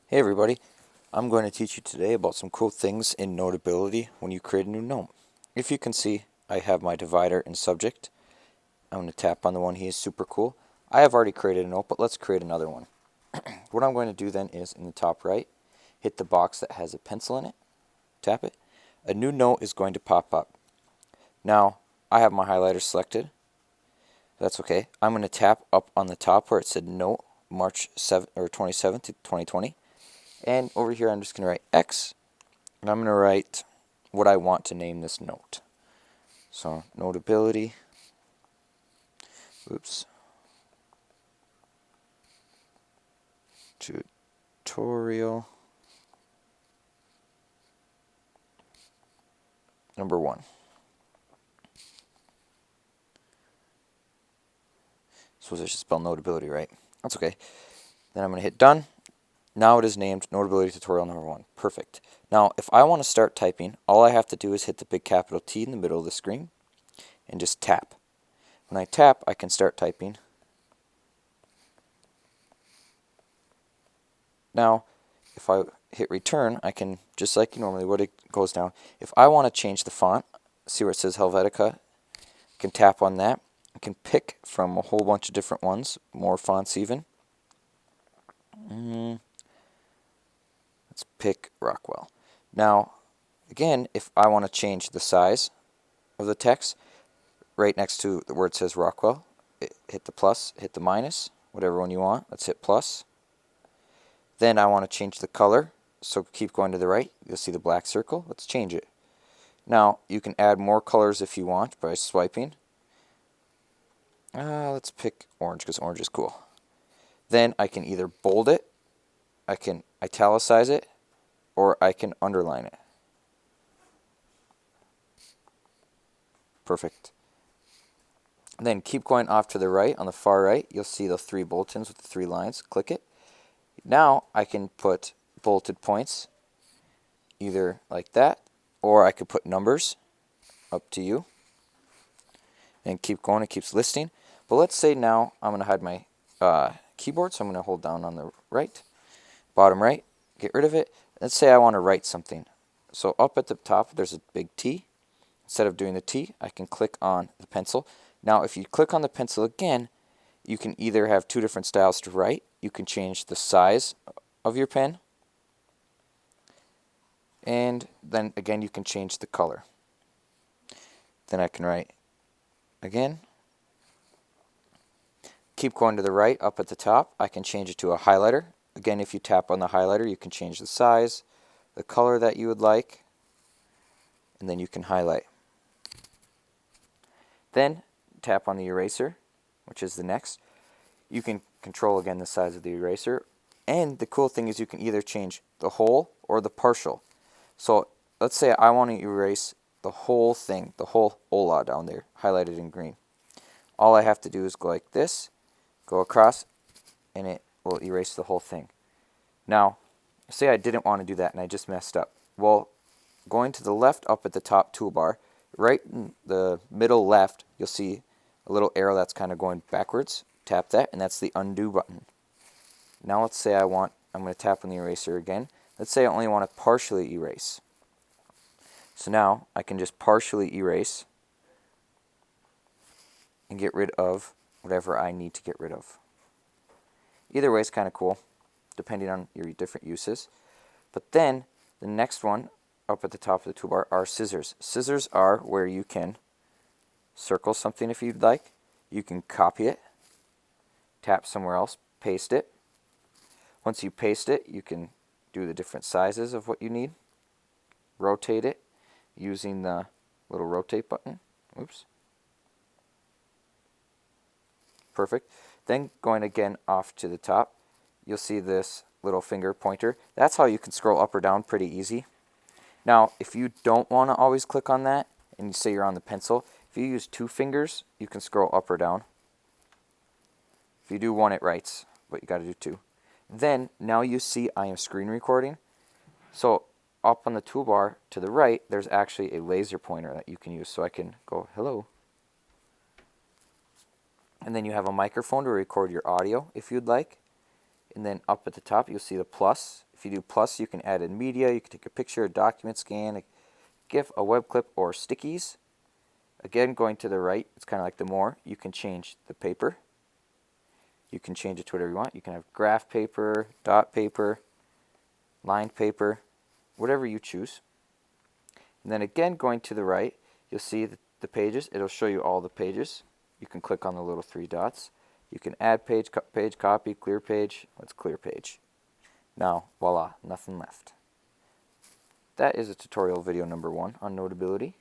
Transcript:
Hey everybody, I'm going to teach you today about some cool things in Notability when you create a new note. If you can see, I have my divider and subject. I'm going to tap on the one he is super cool. I have already created a note, but let's create another one. What I'm going to do then is in the top right, hit the box that has a pencil in it, tap it. A new note is going to pop up. Now, I have my highlighter selected. That's okay. I'm going to tap up on the top where it said note March 7th or 27th, 2020. And over here, I'm just going to write X, and I'm going to write what I want to name this note. So, Notability, tutorial number 1. Suppose I should spell Notability right. That's okay. Then I'm going to hit Done. Now it is named Notability Tutorial number 1. Perfect. Now, if I want to start typing, all I have to do is hit the big capital T in the middle of the screen and just tap. When I tap, I can start typing. Now, if I hit return, I can, just like normally would, it goes down. If I want to change the font, see where it says Helvetica, I can tap on that. I can pick from a whole bunch of different ones, more fonts even. Let's pick Rockwell. Now, again, if I want to change the size of the text, right next to the word says Rockwell, hit the plus, hit the minus, whatever one you want. Let's hit plus. Then I want to change the color, so keep going to the right. You'll see the black circle. Let's change it. Now, you can add more colors if you want by swiping. Let's pick orange because orange is cool. Then I can either bold it, I can italicize it, or I can underline it. Perfect. Then keep going off to the right. On the far right, you'll see the 3 bulletins with the 3 lines. Click it. Now I can put bulleted points either like that, or I could put numbers, up to you. And keep going, it keeps listing. But let's say now I'm going to hide my keyboard, so I'm going to hold down on the right, bottom right, get rid of it. Let's say I want to write something. So up at the top, there's a big T. Instead of doing the T, I can click on the pencil. Now, if you click on the pencil again, you can either have 2 different styles to write. You can change the size of your pen. And then again, you can change the color. Then I can write again. Keep going to the right, up at the top, I can change it to a highlighter. Again, if you tap on the highlighter, you can change the size, the color that you would like, and then you can highlight. Then tap on the eraser, which is the next. You can control again the size of the eraser. And the cool thing is you can either change the whole or the partial. So let's say I want to erase the whole thing, the whole hola down there, highlighted in green. All I have to do is go like this, go across, and it will erase the whole thing. Now, say I didn't want to do that and I just messed up. Well, going to the left up at the top toolbar, right in the middle left, you'll see a little arrow that's kind of going backwards. Tap that, and that's the undo button. Now let's say I'm going to tap on the eraser again. Let's say I only want to partially erase. So now I can just partially erase and get rid of whatever I need to get rid of. Either way is kind of cool, depending on your different uses. But then the next one up at the top of the toolbar are scissors. Scissors are where you can circle something if you'd like. You can copy it, tap somewhere else, paste it. Once you paste it, you can do the different sizes of what you need. Rotate it using the little rotate button. Oops. Perfect. Then going again off to the top, you'll see this little finger pointer. That's how you can scroll up or down pretty easy. Now, if you don't want to always click on that, and you say you're on the pencil, if you use 2 fingers, you can scroll up or down. If you do one, it writes, but you got to do 2. Then, now you see I am screen recording. So, up on the toolbar to the right, there's actually a laser pointer that you can use. So I can go, hello. And then you have a microphone to record your audio if you'd like. And then up at the top, you'll see the plus. If you do plus, you can add in media, you can take a picture, a document scan, a GIF, a web clip, or stickies. Again, going to the right, it's kind of like the more. You can change the paper. You can change it to whatever you want. You can have graph paper, dot paper, lined paper, whatever you choose. And then again, going to the right, you'll see the pages. It'll show you all the pages. You can click on the little three dots. You can add page, page copy, clear page. Let's clear page. Now, voila, nothing left. That is a tutorial video number 1 on Notability.